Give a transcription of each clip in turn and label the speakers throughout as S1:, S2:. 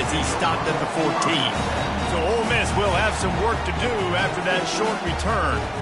S1: as he stopped at the 14. So Ole Miss will have some work to do after that short return.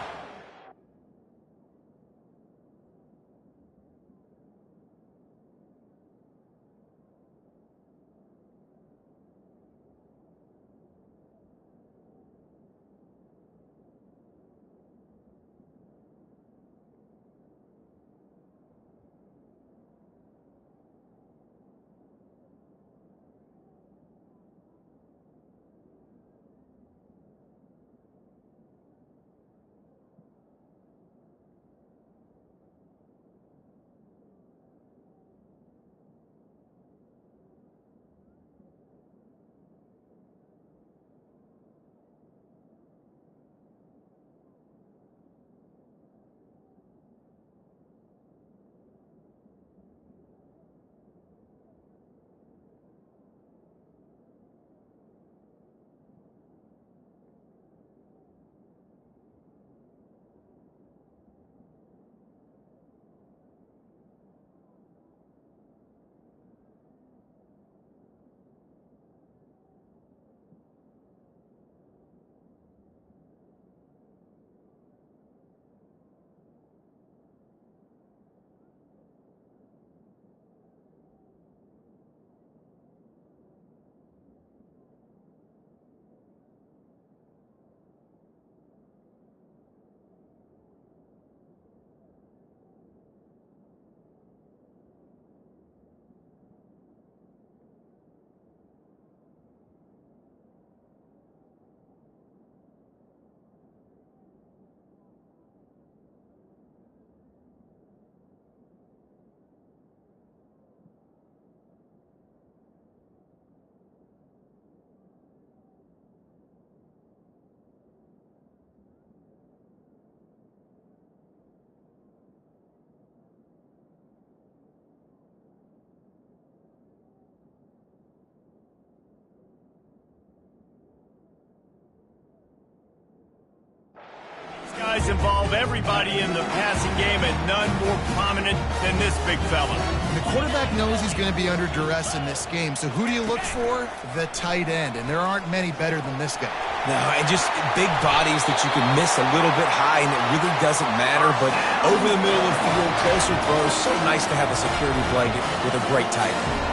S1: Guys involve everybody in the passing game, and none more prominent than this big fella.
S2: The quarterback knows he's going to be under duress in this game, so who do you look for? The tight end, and there aren't many better than this guy.
S3: No, and just big bodies that you can miss a little bit high, and it really doesn't matter, but over the middle of the field, closer throws, so nice to have a security blanket with a great tight end.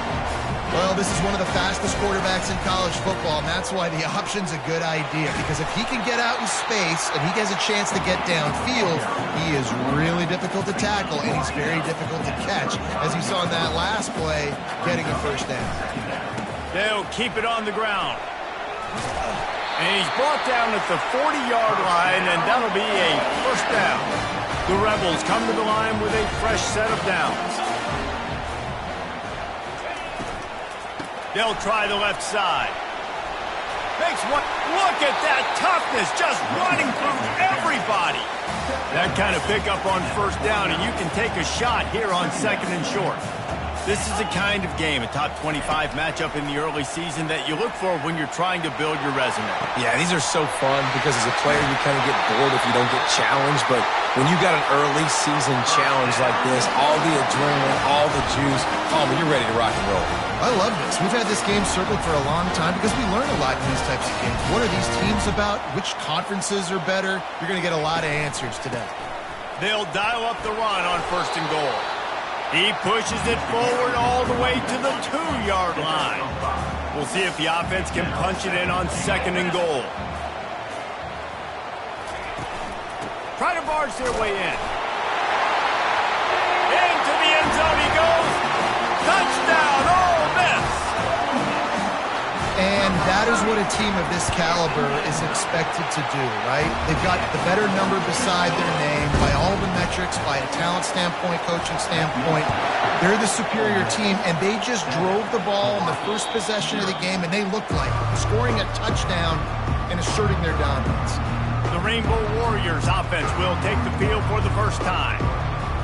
S2: Well, this is one of the fastest quarterbacks in college football, and that's why the option's a good idea, because if he can get out in space and he has a chance to get downfield, he is really difficult to tackle, and he's very difficult to catch, as you saw in that last play, getting a first down.
S1: They'll keep it on the ground. And he's brought down at the 40-yard line, and that'll be a first down. The Rebels come to the line with a fresh set of downs. They'll try the left side. Makes one. Look at that toughness, just running through everybody. That kind of pickup on first down, and you can take a shot here on second and short. This is the kind of game, a top 25 matchup in the early season, that you look for when you're trying to build your resume.
S3: Yeah, these are so fun because as a player you kind of get bored if you don't get challenged, but when you got an early season challenge like this, all the adrenaline, all the juice, you're ready to rock and roll.
S2: I love this. We've had this game circled for a long time because we learn a lot in these types of games. What are these teams about? Which conferences are better? You're going to get a lot of answers today.
S1: They'll dial up the run on first and goal. He pushes it forward all the way to the 2-yard line. We'll see if the offense can punch it in on second and goal. Try to barge their way in. Into the end zone he goes. Touchdown, Ole Miss!
S2: And that is what a team of this caliber is expected to do, right? They've got the better number beside their name by all the metrics, by a talent standpoint, coaching standpoint. They're the superior team, and they just drove the ball in the first possession of the game, and they looked like scoring a touchdown and asserting their dominance.
S1: The Rainbow Warriors offense will take the field for the first time.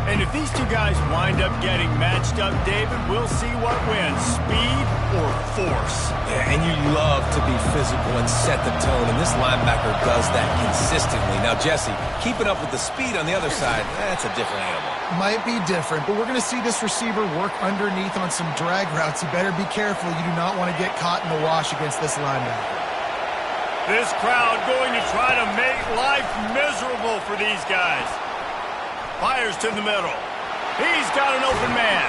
S1: And if these two guys wind up getting matched up, David, we'll see what wins, speed or force.
S3: Yeah, and you love to be physical and set the tone, and this linebacker does that consistently. Now, Jesse, keeping up with the speed on the other side, that's a different animal.
S2: Might be different, but we're going to see this receiver work underneath on some drag routes. You better be careful. You do not want to get caught in the wash against this linebacker.
S1: This crowd going to try to make life miserable for these guys. Fires to the middle. He's got an open man.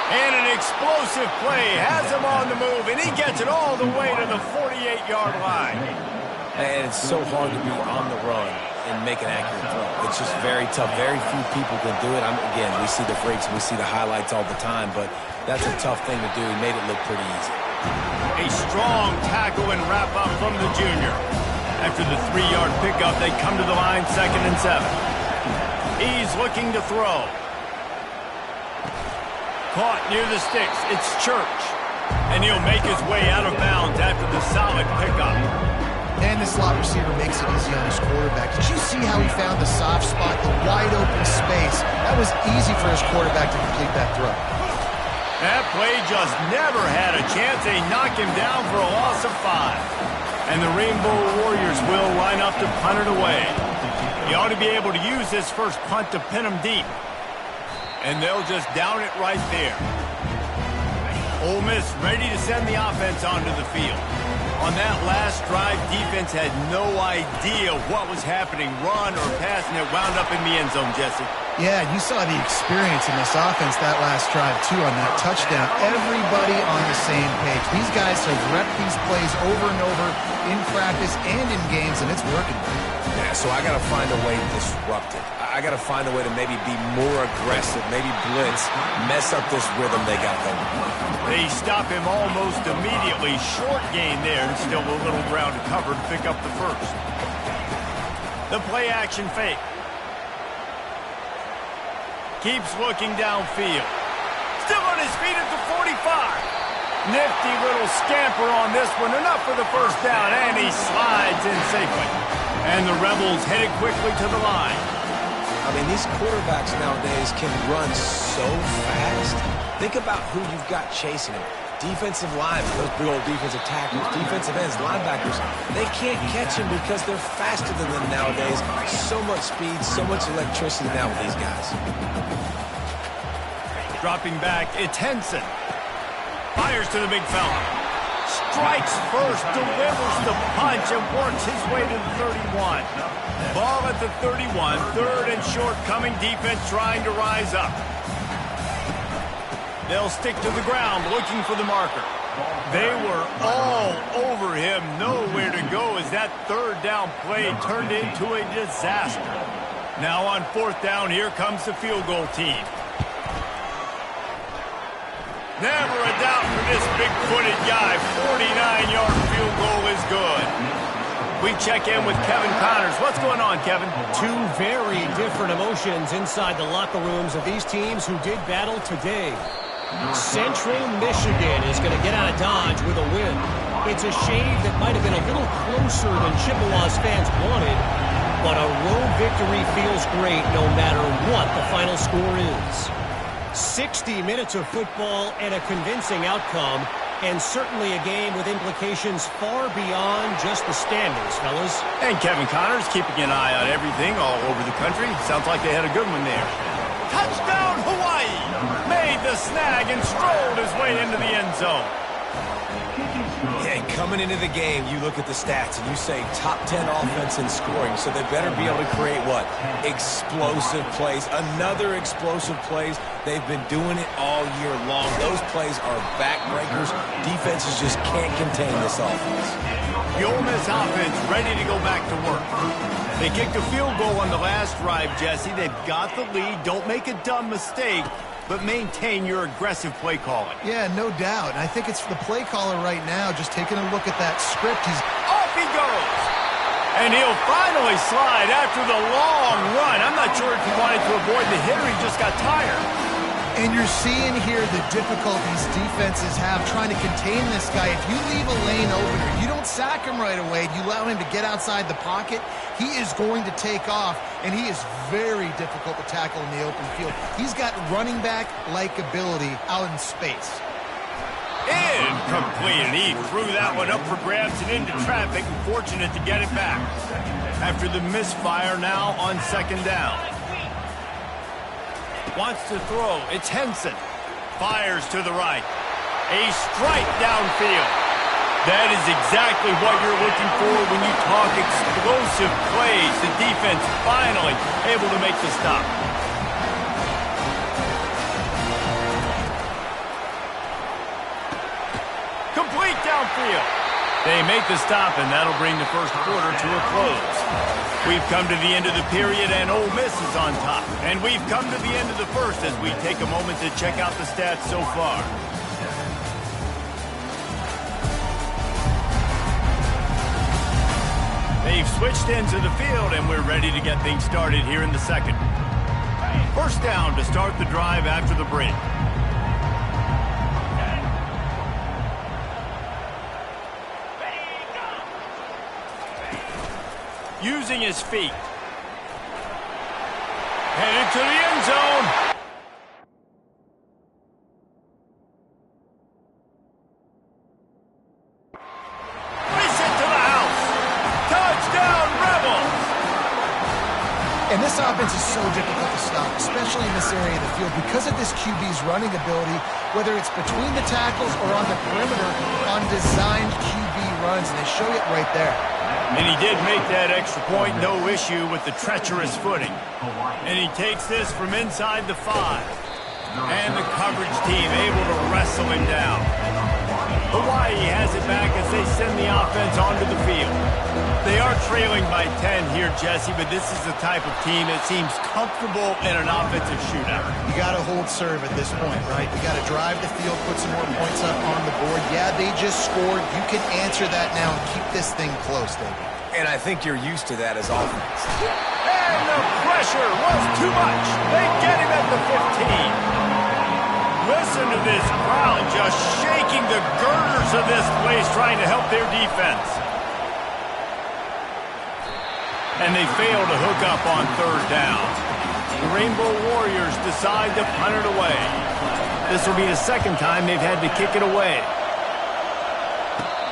S1: And an explosive play has him on the move, and he gets it all the way to the 48-yard line.
S3: And it's so hard to be on the run and make an accurate throw. It's just very tough. Very few people can do it. Again, we see the freaks, we see the highlights all the time, but that's a tough thing to do. He made it look pretty easy.
S1: A strong tackle and wrap-up from the junior. After the 3-yard pickup, they come to the line 2nd and 7. He's looking to throw. Caught near the sticks. It's Church. And he'll make his way out of bounds after the solid pickup.
S2: And the slot receiver makes it easy on his quarterback. Did you see how he found the soft spot, the wide open space? That was easy for his quarterback to complete that throw.
S1: That play just never had a chance. They knock him down for a loss of 5. And the Rainbow Warriors will line up to punt it away. He ought to be able to use this first punt to pin him deep. And they'll just down it right there. Ole Miss ready to send the offense onto the field. On that last drive, defense had no idea what was happening, run or pass, and it wound up in the end zone, Jesse.
S2: Yeah, you saw the experience in this offense that last drive, too, on that touchdown. Everybody on the same page. These guys have repped these plays over and over in practice and in games, and it's working.
S3: Yeah, so I got to find a way to disrupt it. I got to find a way to maybe be more aggressive, maybe blitz, mess up this rhythm they got going.
S1: They stop him almost immediately. Short gain there, and still a little ground to cover to pick up the first. The play action fake. Keeps looking downfield. Still on his feet at the 45. Nifty little scamper on this one. Enough for the first down, and he slides in safely. And the Rebels headed quickly to the line.
S3: I mean, these quarterbacks nowadays can run so fast. Think about who you've got chasing them. Defensive linemen, those big old defensive tackles, defensive ends, linebackers, they can't catch him because they're faster than them nowadays. So much speed, so much electricity now with these guys.
S1: Dropping back, it's Henson. Fires to the big fella. Strikes first, delivers the punch, and works his way to the 31. Ball at the 31, 3rd and short, coming defense trying to rise up. They'll stick to the ground looking for the marker. They were all over him, nowhere to go as that 3rd down play turned into a disaster. Now on 4th down, here comes the field goal team. Never a doubt for this big-footed guy. 49-yard field goal is good. We check in with Kevin Connors. What's going on, Kevin?
S4: Two very different emotions inside the locker rooms of these teams who did battle today. Central Michigan is going to get out of Dodge with a win. It's a shave that might have been a little closer than Chippewa's fans wanted, but a road victory feels great no matter what the final score is. 60 minutes of football and a convincing outcome, and certainly a game with implications far beyond just the standings, fellas.
S1: And Kevin Connors keeping an eye on everything all over the country. Sounds like they had a good one there. Touchdown, Hawaii! Made the snag and strolled his way into the end zone.
S3: Yeah, coming into the game, you look at the stats and you say top 10 offense in scoring, so they better be able to create what? Explosive plays. Another explosive plays. They've been doing it all year long. Those plays are backbreakers. Defenses just can't contain this offense.
S1: The Ole Miss offense ready to go back to work. They kicked a field goal on the last drive, Jesse. They've got the lead. Don't make a dumb mistake, but maintain your aggressive play calling.
S2: Yeah, no doubt. And I think it's for the play caller right now, just taking a look at that script. He's
S1: off he goes. And he'll finally slide after the long run. I'm not sure if he wanted to avoid the hit or he just got tired.
S2: And you're seeing here the difficulties defenses have trying to contain this guy. If you leave a lane opener, you don't sack him right away, you allow him to get outside the pocket, he is going to take off, and he is very difficult to tackle in the open field. He's got running back-like ability out in space.
S1: Incomplete, and he threw that one up for grabs and into traffic, and fortunate to get it back. After the misfire, now on second down. Wants to throw. It's Henson. Fires to the right. A strike downfield. That is exactly what you're looking for when you talk explosive plays. The defense finally able to make the stop. Complete downfield. They make the stop, and that'll bring the first quarter to a close. We've come to the end of the period, and Ole Miss is on top. And we've come to the end of the first as we take a moment to check out the stats so far. They've switched into the field, and we're ready to get things started here in the second. First down to start the drive after the break. Using his feet. Headed to the end zone. Race it to the house. Touchdown, Rebels.
S2: And this offense is so difficult to stop, especially in this area of the field, because of this QB's running ability, whether it's between the tackles or on the perimeter on designed QB runs, and they show it right there.
S1: And he did make that extra point, no issue with the treacherous footing. And he takes this from inside the 5. And the coverage team able to wrestle him down. Hawaii has it back as they send the offense onto the field. They are trailing by 10 here, Jesse, but this is the type of team that seems comfortable in an offensive shootout.
S2: You got to hold serve at this point, right? You got to drive the field, put some more points up on the board. Yeah, they just scored. You can answer that now and keep this thing close, David.
S3: And I think you're used to that as offense.
S1: And the pressure was too much. They get him at the 15. Listen to this crowd just shaking the girders of this place, trying to help their defense. And they fail to hook up on third down. The Rainbow Warriors decide to punt it away. This will be the second time they've had to kick it away.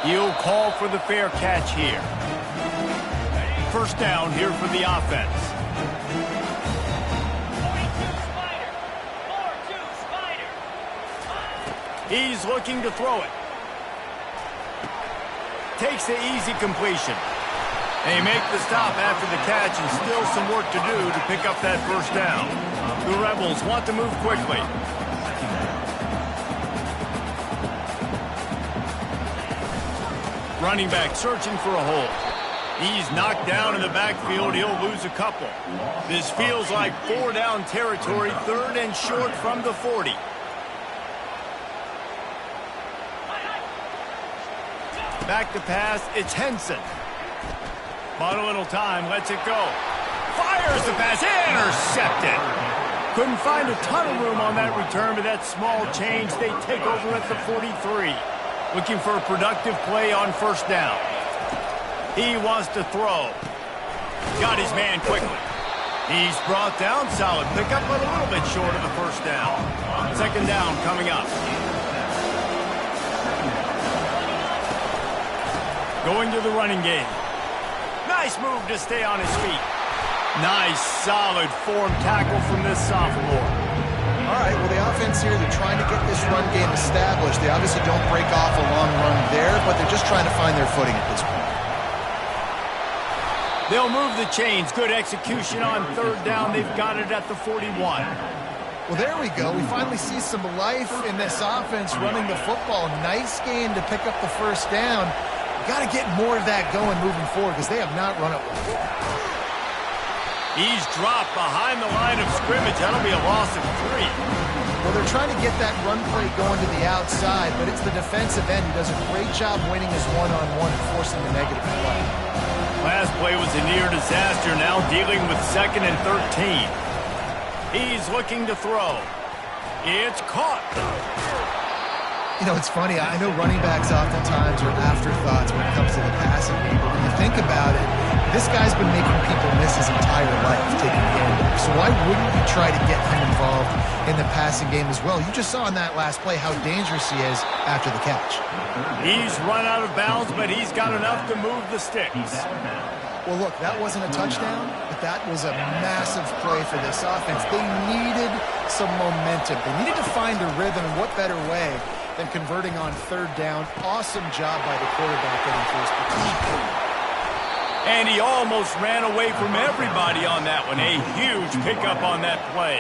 S1: He'll call for the fair catch here. First down here for the offense. He's looking to throw it. Takes the easy completion. They make the stop after the catch, and still some work to do to pick up that first down. The Rebels want to move quickly. Running back searching for a hole. He's knocked down in the backfield. He'll lose a couple. This feels like 4-down territory, third and short from the 40. Back to pass, it's Henson. But a little time, lets it go. Fires the pass, intercepted. Couldn't find a ton of room on that return, but that small change, they take over at the 43. Looking for a productive play on first down. He wants to throw. Got his man quickly. He's brought down, solid pickup, but a little bit short of the first down. Second down coming up. Going to the running game. Nice move to stay on his feet. Nice, solid form tackle from this sophomore.
S2: All right, well, the offense here, they're trying to get this run game established. They obviously don't break off a long run there, but they're just trying to find their footing at this point.
S1: They'll move the chains. Good execution on third down. They've got it at the 41.
S2: Well, there we go. We finally see some life in this offense running the football. Nice game to pick up the first down. Got to get more of that going moving forward because they have not run it well.
S1: He's dropped behind the line of scrimmage. That'll be a loss of 3.
S2: Well, they're trying to get that run play going to the outside, but it's the defensive end who does a great job winning his one-on-one and forcing the negative play.
S1: Last play was a near disaster. Now dealing with 2nd and 13. He's looking to throw. It's caught.
S2: You know, it's funny. I know running backs oftentimes are afterthoughts when it comes to the passing game, but when you think about it, This guy's been making people miss his entire life taking the handle. So why wouldn't you try to get him involved in the passing game as well? You just saw in that last play how dangerous he is after the catch.
S1: He's run out of bounds, but he's got enough to move the sticks.
S2: Well, look, that wasn't a touchdown, but that was a massive play for this offense. They needed some momentum. They needed to find a rhythm, and what better way than converting on third down. Awesome job by the quarterback getting first position.
S1: And he almost ran away from everybody on that one. A huge pickup on that play.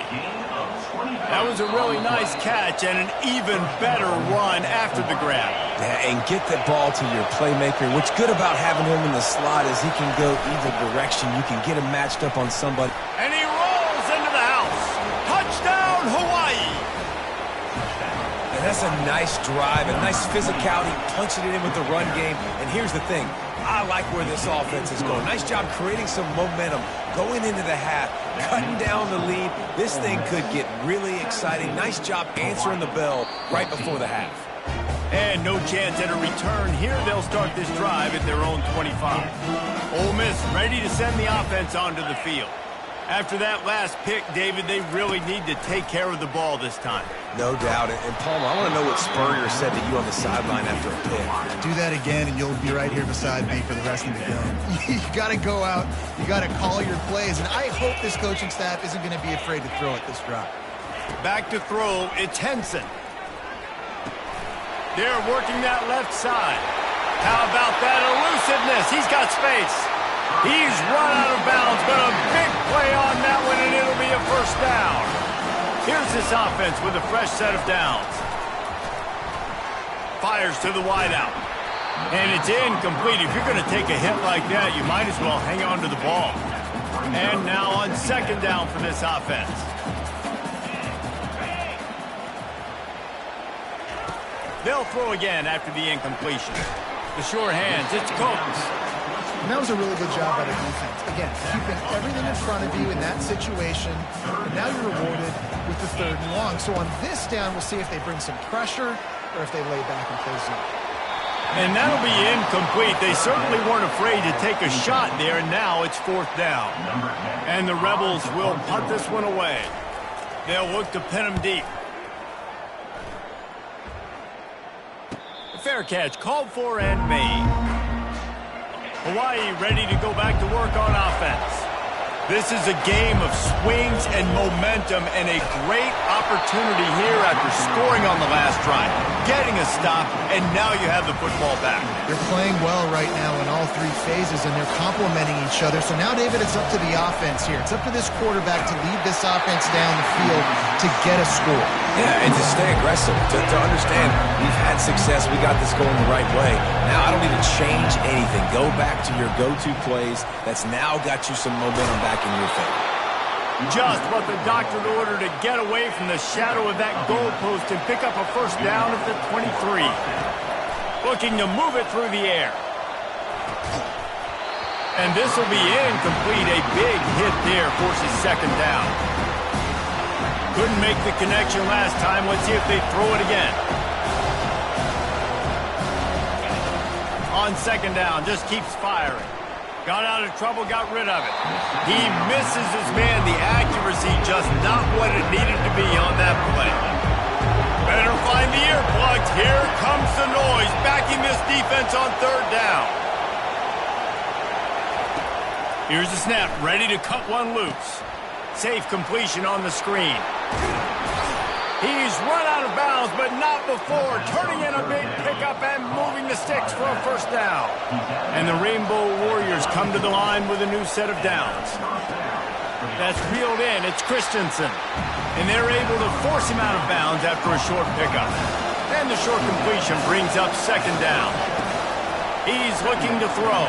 S1: That was a really nice catch and an even better run after the grab.
S3: Yeah, and get the ball to your playmaker. What's good about having him in the slot is he can go either direction. You can get him matched up on somebody.
S1: And he rolls into the house. Touchdown, Hawaii.
S3: And that's a nice drive, a nice physicality, punching it in with the run game. And here's the thing. I like where this offense is going. Nice job creating some momentum, going into the half, cutting down the lead. This thing could get really exciting. Nice job answering the bell right before the half.
S1: And no chance at a return here. They'll start this drive at their own 25. Ole Miss ready to send the offense onto the field. After that last pick, David, they really need to take care of the ball this time.
S3: No doubt. And Palmer, I want to know what Spurrier said to you on the sideline after a pick.
S2: Do that again, and you'll be right here beside me for the rest of the game. You got to go out. You got to call your plays, and I hope this coaching staff isn't going to be afraid to throw at this drive.
S1: Back to throw, it's Henson. They're working that left side. How about that elusiveness? He's got space. He's run out of bounds, but a big play on that one, and it'll be a first down. Here's this offense with a fresh set of downs. Fires to the wideout. And it's incomplete. If you're going to take a hit like that, you might as well hang on to the ball. And now on second down for this offense. They'll throw again after the incompletion. The sure hands, it's Coates.
S2: And that was a really good job by the defense. Again, keeping everything in front of you in that situation. And now you're rewarded with the third and long. So on this down, we'll see if they bring some pressure or if they lay back and play zone.
S1: And that'll be incomplete. They certainly weren't afraid to take a shot there, and now it's fourth down. And the Rebels will punt this one away. They'll look to pin them deep. Fair catch called for and made. Hawaii ready to go back to work on offense. This is a game of swings and momentum and a great opportunity here after scoring on the last drive, getting a stop, and now you have the football back.
S2: They're playing well right now in all three phases, and they're complementing each other. So now, David, it's up to the offense here. It's up to this quarterback to lead this offense down the field to get a score.
S3: Yeah, and to stay aggressive, to understand we've had success, we got this going the right way. Now I don't need to change anything. Go back to your go-to plays. That's now got you some momentum back in your favor.
S1: Just what the doctor ordered to get away from the shadow of that goalpost and pick up a first down at the 23. Looking to move it through the air. And this will be incomplete. A big hit there forces second down. Couldn't make the connection last time. Let's see if they throw it again. On second down, just keeps firing. Got out of trouble, got rid of it. He misses his man. The accuracy just not what it needed to be on that play. Better find the earplugs. Here comes the noise, backing this defense on third down. Here's the snap, ready to cut one loose. Safe completion on the screen. He's run out of bounds, but not before. Turning in a big pickup and moving the sticks for a first down. And the Rainbow Warriors come to the line with a new set of downs. That's reeled in. It's Christensen. And they're able to force him out of bounds after a short pickup. And the short completion brings up second down. He's looking to throw.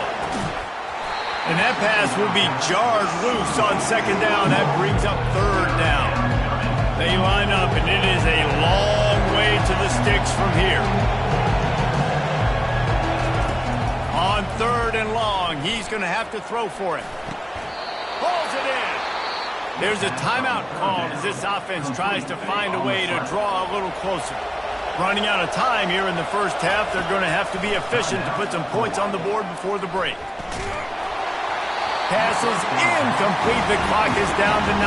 S1: And that pass will be jarred loose on second down. That brings up third down. They line up, and it is a long way to the sticks from here. On third and long, he's going to have to throw for it. Pulls it in. There's a timeout called as this offense tries to find a way to draw a little closer. Running out of time here in the first half, they're going to have to be efficient to put some points on the board before the break. Pass is incomplete. The clock is down to 9.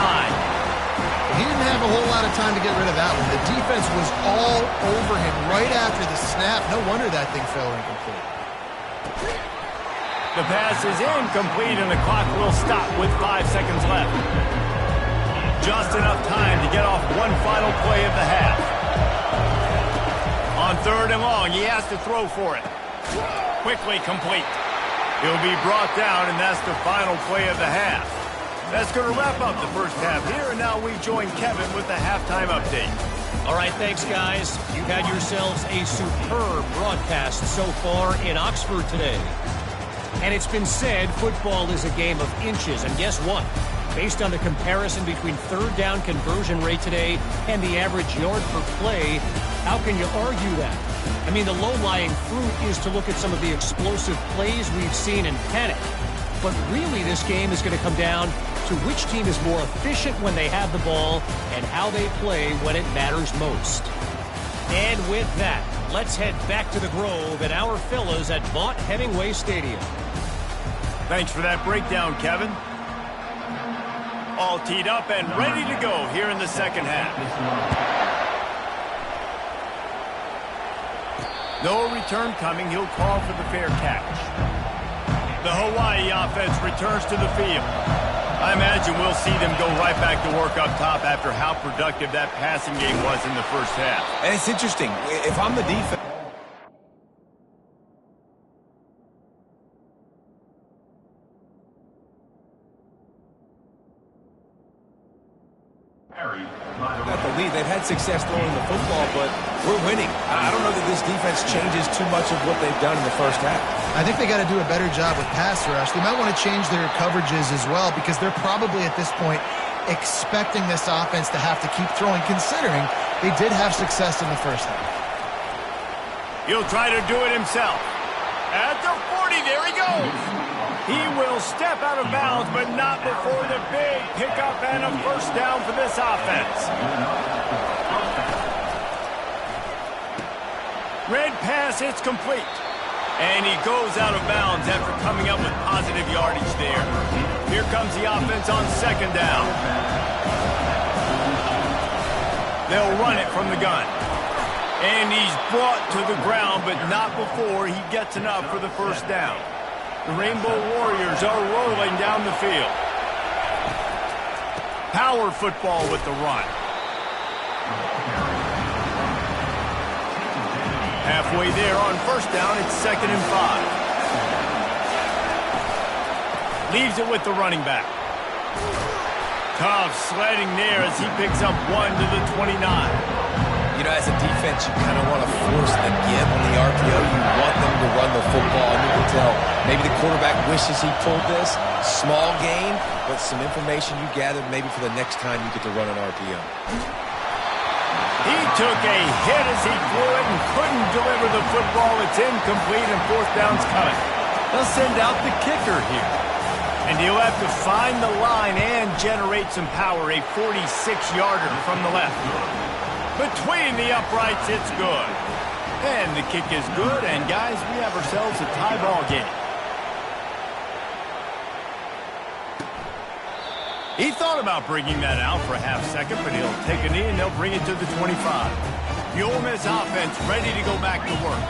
S2: He didn't have a whole lot of time to get rid of that one. The defense was all over him right after the snap. No wonder that thing fell incomplete.
S1: The pass is incomplete, and the clock will stop with 5 seconds left. Just enough time to get off one final play of the half. On 3rd and long, he has to throw for it. Quickly complete. He'll be brought down, and that's the final play of the half. That's going to wrap up the first half here, and now we join Kevin with the halftime update.
S4: All right, thanks, guys. You've had yourselves a superb broadcast so far in Oxford today. And it's been said football is a game of inches, and guess what? Based on the comparison between 3rd down conversion rate today and the average yard per play, how can you argue that? I mean, the low-lying fruit is to look at some of the explosive plays we've seen in panic. But really, this game is going to come down to which team is more efficient when they have the ball and how they play when it matters most. And with that, let's head back to the Grove and our fellas at Vaught Hemingway Stadium.
S1: Thanks for that breakdown, Kevin. All teed up and ready to go here in the second half. No return coming. He'll call for the fair catch. The Hawaii offense returns to the field. I imagine we'll see them go right back to work up top after how productive that passing game was in the first half.
S3: And it's interesting. If I'm the defense... Got the lead. They've had success throwing the football, but we're winning. I don't know that this defense changes too much of what they've done in the first half.
S2: I think they got to do a better job with pass rush. They might want to change their coverages as well because they're probably at this point expecting this offense to have to keep throwing, considering they did have success in the first half.
S1: He'll try to do it himself. At the 40, there he goes. He will step out of bounds, but not before the big pickup and a first down for this offense. Red pass, it's complete. And he goes out of bounds after coming up with positive yardage there. Here comes the offense on 2nd down. They'll run it from the gun. And he's brought to the ground, but not before he gets enough for the first down. The Rainbow Warriors are rolling down the field. Power football with the run. Halfway there on first down, it's 2nd and 5. Leaves it with the running back. Tough sledding there as he picks up 1 to the 29.
S3: You know, as a defense, you kind of want to force the give on the RPO. You want them to run the football, and you can tell maybe the quarterback wishes he pulled this. Small gain, but some information you gathered maybe for the next time you get to run an RPO.
S1: He took a hit as he threw it and couldn't deliver the football. It's incomplete, and 4th down's coming. They'll send out the kicker here. And he'll have to find the line and generate some power, a 46-yarder from the left. Between the uprights, it's good. And the kick is good, and guys, we have ourselves a tie ball game. He thought about bringing that out for a half second, but he'll take a knee and they'll bring it to the 25. The Ole Miss offense ready to go back to work.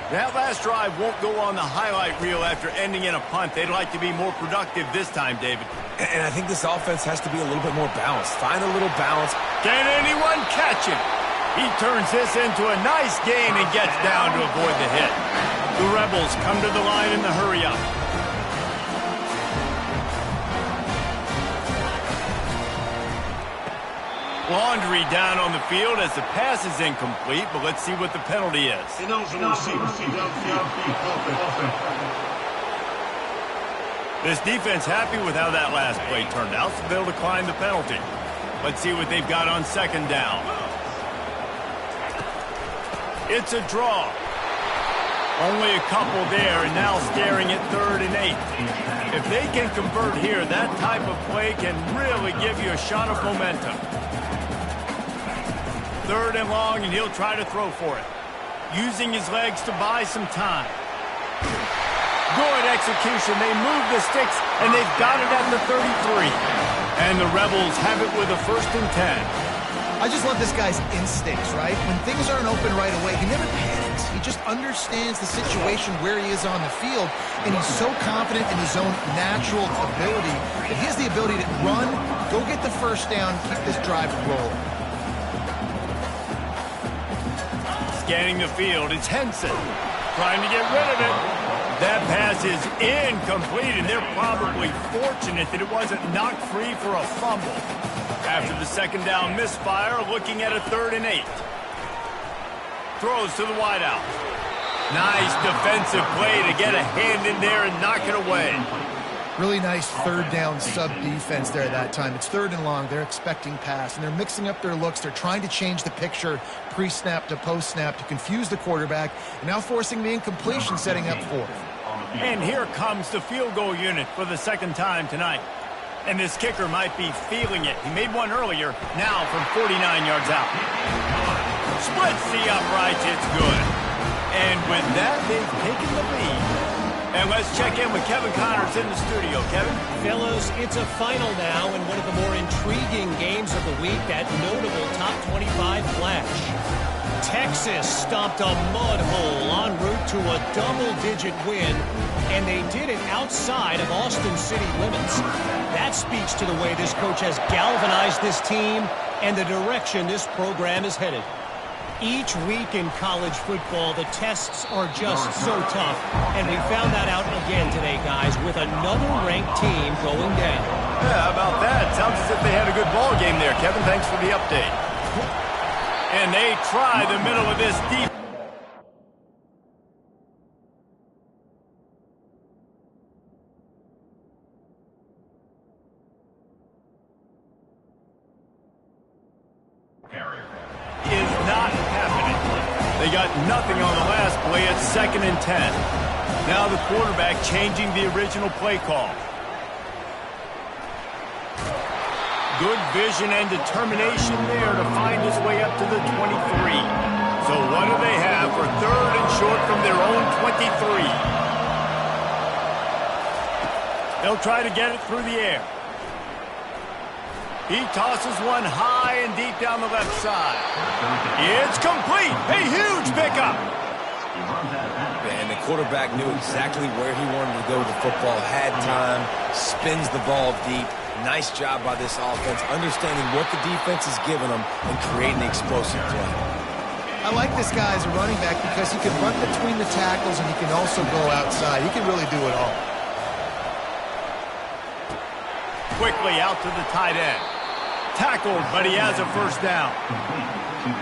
S1: That last drive won't go on the highlight reel after ending in a punt. They'd like to be more productive this time, David.
S3: And I think this offense has to be a little bit more balanced. Find a little balance.
S1: Can anyone catch him? He turns this into a nice gain and gets down to avoid the hit. The Rebels come to the line in the hurry-up. Laundry down on the field as the pass is incomplete, but let's see what the penalty is. This defense happy with how that last play turned out, so they'll decline the penalty. Let's see what they've got on 2nd down. It's a draw. Only a couple there, and now staring at 3rd and 8. If they can convert here, that type of play can really give you a shot of momentum. 3rd and long, and he'll try to throw for it. Using his legs to buy some time. Good execution. They move the sticks, and they've got it at the 33. And the Rebels have it with a 1st and 10.
S2: I just love this guy's instincts, right? When things aren't open right away, he never panics. He just understands the situation where he is on the field, and he's so confident in his own natural ability that he has the ability to run, go get the 1st down, keep this drive rolling.
S1: Scanning the field, it's Henson trying to get rid of it. That pass is incomplete, and they're probably fortunate that it wasn't knocked free for a fumble. After the 2nd down misfire, looking at a 3rd and 8. Throws to the wideout. Nice defensive play to get a hand in there and knock it away.
S2: Really nice 3rd down sub-defense there that time. It's 3rd and long. They're expecting pass, and they're mixing up their looks. They're trying to change the picture pre-snap to post-snap to confuse the quarterback, and now forcing the incompletion, setting up 4th.
S1: And here comes the field goal unit for the 2nd time tonight. And this kicker might be feeling it. He made one earlier, now from 49 yards out. Splits the uprights, it's good. And with that, they've taken the lead. And let's check in with Kevin Connors in the studio. Kevin?
S4: Fellas, it's a final now in one of the more intriguing games of the week, that notable top 25 flash. Texas stomped a mud hole en route to a double-digit win, and they did it outside of Austin City limits. That speaks to the way this coach has galvanized this team and the direction this program is headed. Each week in college football, the tests are just so tough, and we found that out again today, guys, with another ranked team going down.
S1: Yeah, how about that? Sounds as if they had a good ball game there, Kevin. Thanks for the update. And they try the middle of this deep. Is not happening. They got nothing on the last play. It's 2nd and 10. Now the quarterback changing the original play call. Good vision and determination there to find his way up to the 23. So what do they have for 3rd and short from their own 23? They'll try to get it through the air. He tosses one high and deep down the left side. It's complete. A huge pickup.
S3: And the quarterback knew exactly where he wanted to go with the football, had time, spins the ball deep. Nice job by this offense, understanding what the defense is giving them and creating an explosive play.
S2: I like this guy as a running back because he can run between the tackles and he can also go outside. He can really do it all.
S1: Quickly out to the tight end. Tackled, but he has a 1st down.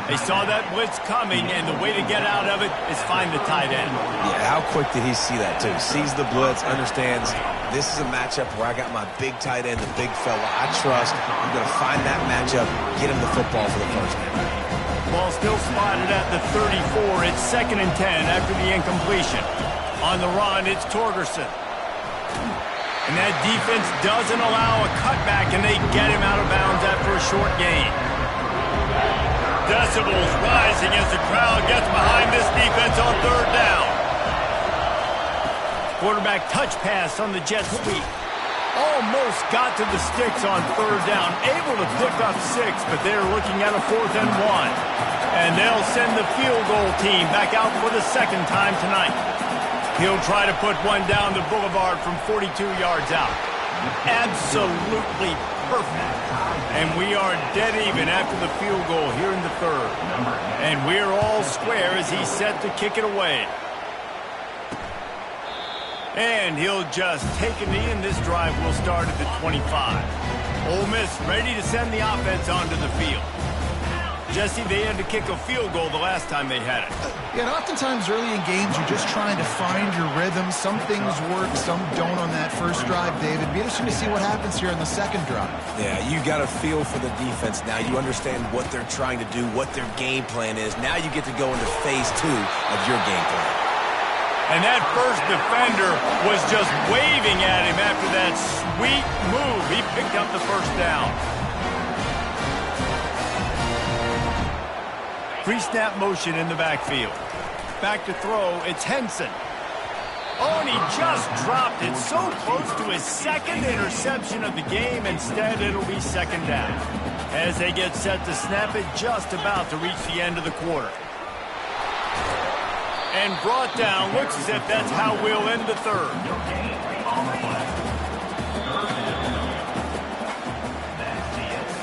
S1: They saw that blitz coming, and the way to get out of it is find the tight end.
S3: Yeah, how quick did he see that, too? Sees the blitz, understands this is a matchup where I got my big tight end, the big fella I trust. I'm going to find that matchup, get him the football for the 1st down.
S1: Ball still spotted at the 34. It's 2nd and 10 after the incompletion. On the run, it's Torgerson. And that defense doesn't allow a cutback, and they get him out of bounds after a short gain. Decibels rising as the crowd gets behind this defense on 3rd down. Quarterback touch pass on the jet sweep. Almost got to the sticks on 3rd down. Able to pick up 6, but they're looking at a 4th and 1. And they'll send the field goal team back out for the 2nd time tonight. He'll try to put one down the boulevard from 42 yards out. Absolutely perfect. And we are dead even after the field goal here in the 3rd. And we're all square as he's set to kick it away. And he'll just take a knee, and this drive will start at the 25. Ole Miss ready to send the offense onto the field. Jesse, they had to kick a field goal the last time they had it.
S2: Yeah, and oftentimes early in games, you're just trying to find your rhythm. Some things work, some don't on that 1st drive, David. Be interesting to see what happens here on the 2nd drive.
S3: Yeah, you got a feel for the defense now. You understand what they're trying to do, what their game plan is. Now you get to go into phase 2 of your game plan.
S1: And that first defender was just waving at him after that sweet move. He picked up the 1st down. Pre-snap motion in the backfield. Back to throw, it's Henson. Oh, and he just dropped it so close to his second interception of the game. Instead, it'll be second down. As they get set to snap it, just about to reach the end of the quarter. And brought down, looks as if that's how we'll end the third.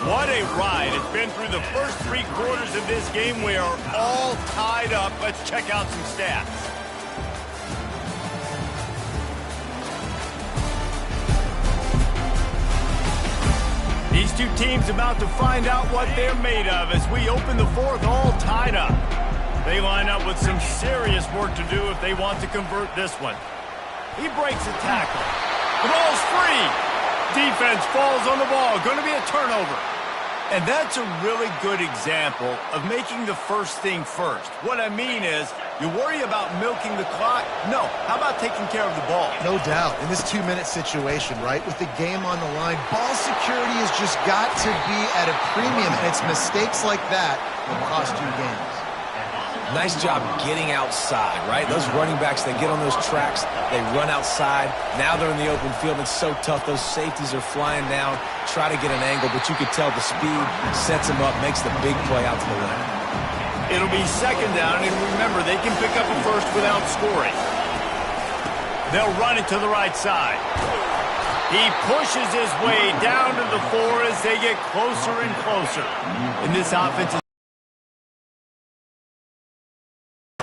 S1: What a ride. It's been through the first 3 quarters of this game. We are all tied up. Let's check out some stats. These two teams about to find out what they're made of as we open the fourth, all tied up. They line up with some serious work to do if they want to convert this one. He breaks a tackle. The ball's free. Defense falls on the ball. Going to be a turnover. And that's a really good example of making the first thing first. What I mean is, you worry about milking the clock? No. How about taking care of the ball?
S2: No doubt. In this 2-minute situation, right, with the game on the line, ball security has just got to be at a premium, and it's mistakes like that that cost you games.
S3: Nice job getting outside, right? Those running backs, they get on those tracks, they run outside. Now they're in the open field. It's so tough. Those safeties are flying down, try to get an angle, but you can tell the speed sets them up, makes the big play out to the left.
S1: It'll be second down, and remember, they can pick up a first without scoring. They'll run it to the right side. He pushes his way down to the 4 as they get closer and closer. And this offense is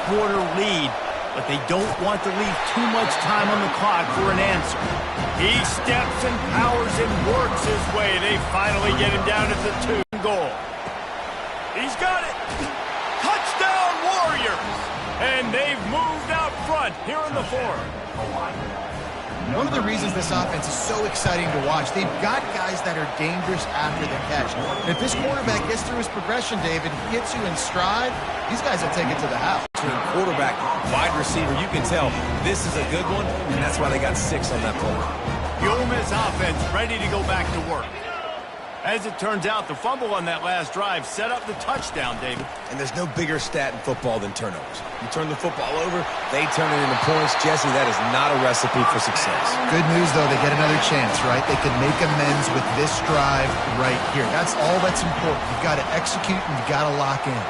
S1: quarter lead, but they don't want to leave too much time on the clock for an answer. He steps and powers and works his way. They finally get him down at the 2 goal. He's got it. Touchdown Warriors! And they've moved out front here in the 4th.
S2: One of the reasons this offense is so exciting to watch, they've got guys that are dangerous after the catch. And if this quarterback gets through his progression, David, he gets you in stride, these guys will take it to the house.
S3: Between quarterback, wide receiver, you can tell this is a good one, and that's why they got 6 on that play.
S1: The Ole Miss offense ready to go back to work. As it turns out, the fumble on that last drive set up the touchdown, David.
S3: And there's no bigger stat in football than turnovers. You turn the football over, they turn it into points. Jesse, that is not a recipe for success.
S2: Good news, though, they get another chance, right? They can make amends with this drive right here. That's all that's important. You've got to execute and you've got to lock in.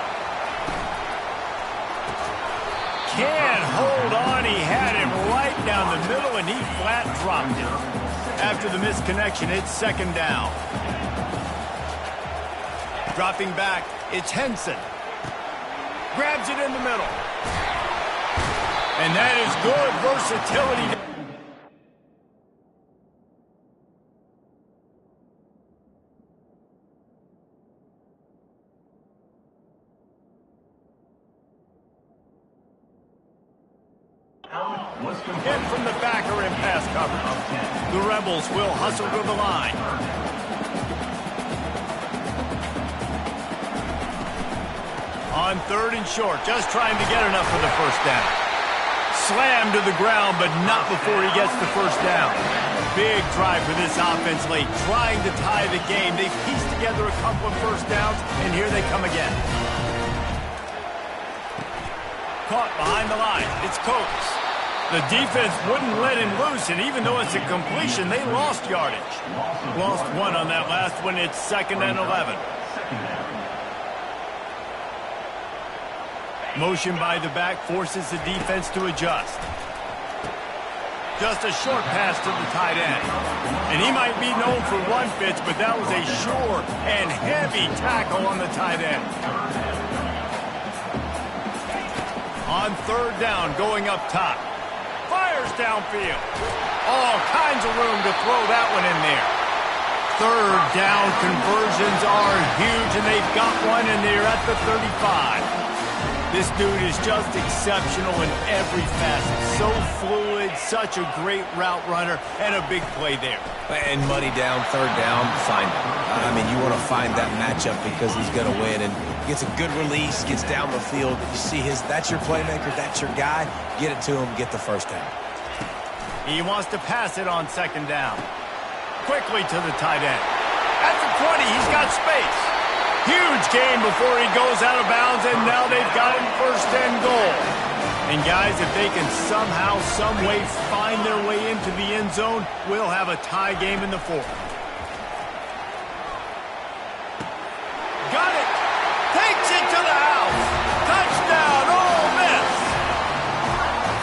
S1: Can't hold on. He had him right down the middle, and he flat dropped it. After the misconnection, it's second down. Dropping back, it's Henson. Grabs it in the middle. And that is good versatility. In from the back or in pass coverage. The Rebels will hustle to the line. On 3rd and short, just trying to get enough for the first down. Slammed to the ground, but not before he gets the first down. Big drive for this offense late, trying to tie the game. They pieced together a couple of first downs, and here they come again. Caught behind the line. It's Coates. The defense wouldn't let him loose, and even though it's a completion, they lost yardage. Lost 1 on that last one. It's 2nd and 11. Motion by the back forces the defense to adjust. Just a short pass to the tight end. And he might be known for run fits, but that was a sure and heavy tackle on the tight end. On 3rd down, going up top. Fires downfield. All kinds of room to throw that one in there. 3rd down conversions are huge, and they've got one, and they're at the 35. This dude is just exceptional in every facet. So fluid, such a great route runner, and a big play there.
S3: And money down, 3rd down, find him. I mean, you want to find that matchup because he's going to win. And gets a good release, gets down the field. You see that's your playmaker, that's your guy. Get it to him, get the first down.
S1: He wants to pass it on 2nd down. Quickly to the tight end. At the 20, he's got space. Huge gain before he goes out of bounds, and now they've got him 1st and goal. And guys, if they can somehow, some way find their way into the end zone, we'll have a tie game in the fourth. Got it! Takes it to the house! Touchdown, Ole Miss!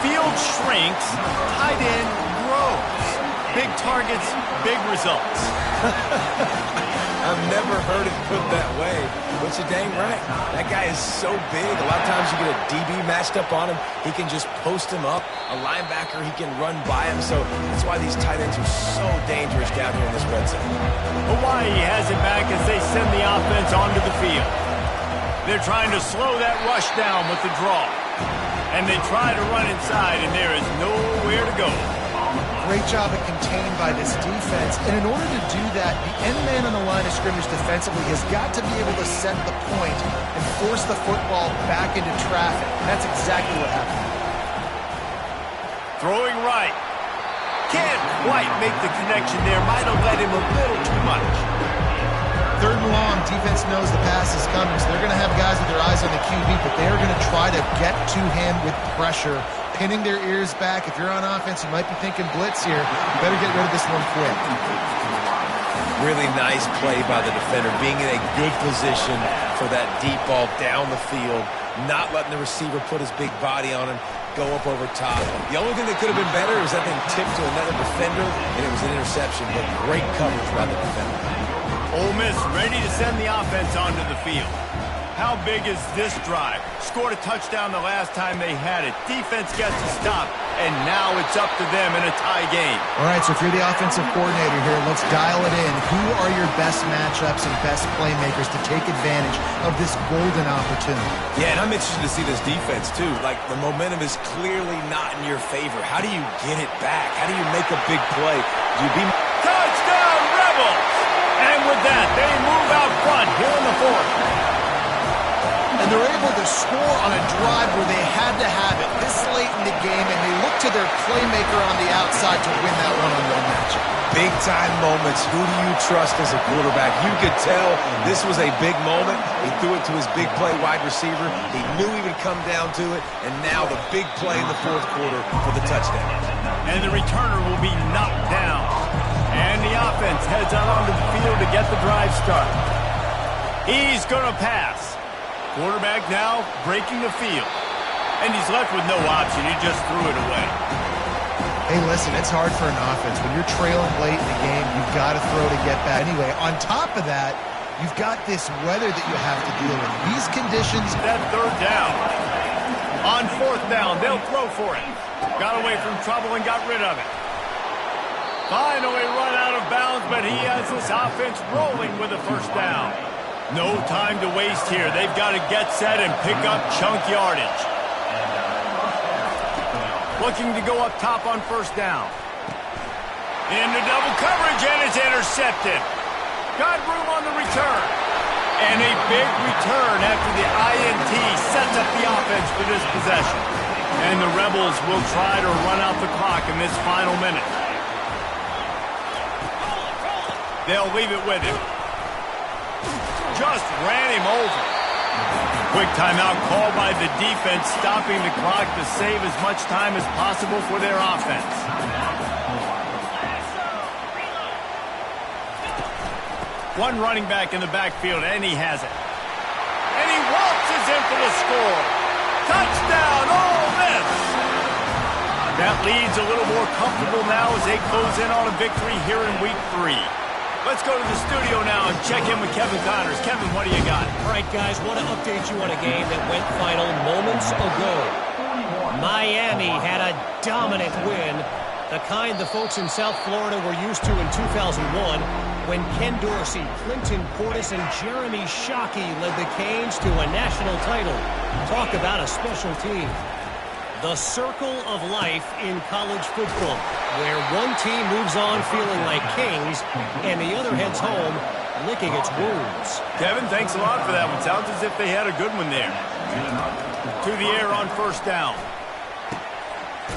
S1: Field shrinks, tight end grows. Big targets, big results.
S3: I've never heard it put that way, but you're dang right. That guy is so big. A lot of times you get a DB matched up on him. He can just post him up. A linebacker, he can run by him. So that's why these tight ends are so dangerous down here in this red zone.
S1: Hawaii has it back as they send the offense onto the field. They're trying to slow that rush down with the draw. And they try to run inside, and there is nowhere to go.
S2: Great job of contained by this defense. And in order to do that, the end man on the line of scrimmage defensively has got to be able to set the point and force the football back into traffic. And that's exactly what happened.
S1: Throwing right. Can't quite make the connection there. Might have led him a little too much.
S2: Third and long, defense knows the pass is coming, so they're going to have guys with their eyes on the QB, but they're going to try to get to him with pressure, pinning their ears back. If you're on offense, you might be thinking blitz here. You better get rid of this one quick.
S3: Really nice play by the defender, being in a good position for that deep ball down the field, not letting the receiver put his big body on him, go up over top. The only thing that could have been better is that thing tipped to another defender, and it was an interception, but great coverage by the defender.
S1: Ole Miss ready to send the offense onto the field. How big is this drive? Scored a touchdown the last time they had it. Defense gets a stop, and now it's up to them in a tie game.
S2: All right, so if you're the offensive coordinator here, let's dial it in. Who are your best matchups and best playmakers to take advantage of this golden opportunity?
S3: Yeah, and I'm interested to see this defense, too. Like, the momentum is clearly not in your favor. How do you get it back? How do you make a big play? Do you be...
S1: Touchdown, Rebels! And with that, they move out front here in the fourth.
S2: And they're able to score on a drive where they had to have it this late in the game, and they look to their playmaker on the outside to win that one-on-one matchup.
S3: Big-time moments. Who do you trust as a quarterback? You could tell this was a big moment. He threw it to his big play wide receiver. He knew he would come down to it, and now the big play in the fourth quarter for the touchdown.
S1: And the returner will be knocked down. And the offense heads out onto the field to get the drive started. He's going to pass. Quarterback now breaking the field. And he's left with no option. He just threw it away.
S2: Hey, listen, it's hard for an offense. When you're trailing late in the game, you've got to throw to get back. Anyway, on top of that, you've got this weather that you have to deal with. These conditions...
S1: That third down. On fourth down, they'll throw for it. Got away from trouble and got rid of it. Finally run out of bounds, but he has this offense rolling with a first down. No time to waste here. They've got to get set and pick up chunk yardage. Looking to go up top on first down. Into double coverage, and it's intercepted. Got room on the return. And a big return after the INT sets up the offense for this possession. And the Rebels will try to run out the clock in this final minute. They'll leave it with him. Just ran him over. Quick timeout called by the defense, stopping the clock to save as much time as possible for their offense. One running back in the backfield, and he has it. And he waltzes in for the score. Touchdown, Ole Miss! That lead's a little more comfortable now as they close in on a victory here in Week 3. Let's go to the studio now and check in with Kevin Connors. Kevin, what do you got?
S4: All right, guys, want to update you on a game that went final moments ago. Miami had a dominant win, the kind the folks in South Florida were used to in 2001 when Ken Dorsey, Clinton Portis, and Jeremy Shockey led the Canes to a national title. Talk about a special team. The circle of life in college football, where one team moves on feeling like kings and the other heads home licking its wounds.
S1: Kevin, thanks a lot for that one. Sounds as if they had a good one there. To the air on first down.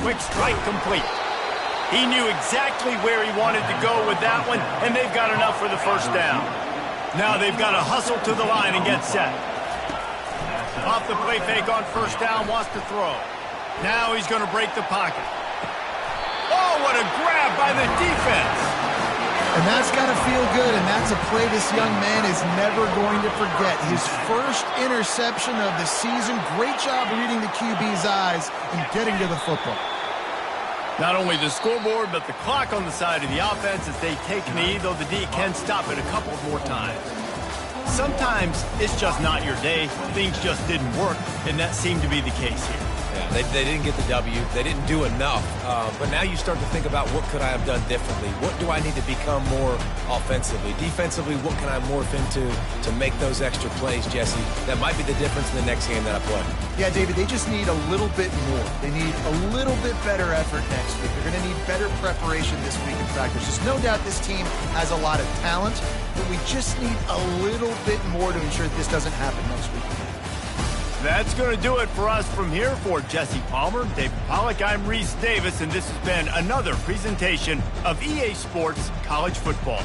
S1: Quick strike complete. He knew exactly where he wanted to go with that one, and they've got enough for the first down. Now they've got to hustle to the line and get set. Off the play fake on first down, wants to throw. Now he's going to break the pocket. Oh, what a grab by the defense.
S2: And that's got to feel good, and that's a play this young man is never going to forget. His first interception of the season. Great job reading the QB's eyes and getting to the football.
S1: Not only the scoreboard, but the clock on the side of the offense as they take a knee, though the D can stop it a couple more times. Sometimes it's just not your day. Things just didn't work, and that seemed to be the case here.
S3: Yeah, they didn't get the W. They didn't do enough. But now you start to think about what could I have done differently? What do I need to become more offensively? Defensively, what can I morph into to make those extra plays, Jesse? That might be the difference in the next game that I play.
S2: Yeah, David, they just need a little bit more. They need a little bit better effort next week. They're going to need better preparation this week in practice. There's no doubt this team has a lot of talent, but we just need a little bit more to ensure that this doesn't happen next week.
S1: That's going to do it for us from here. For Jesse Palmer, David Pollack, I'm Reese Davis, and this has been another presentation of EA Sports College Football.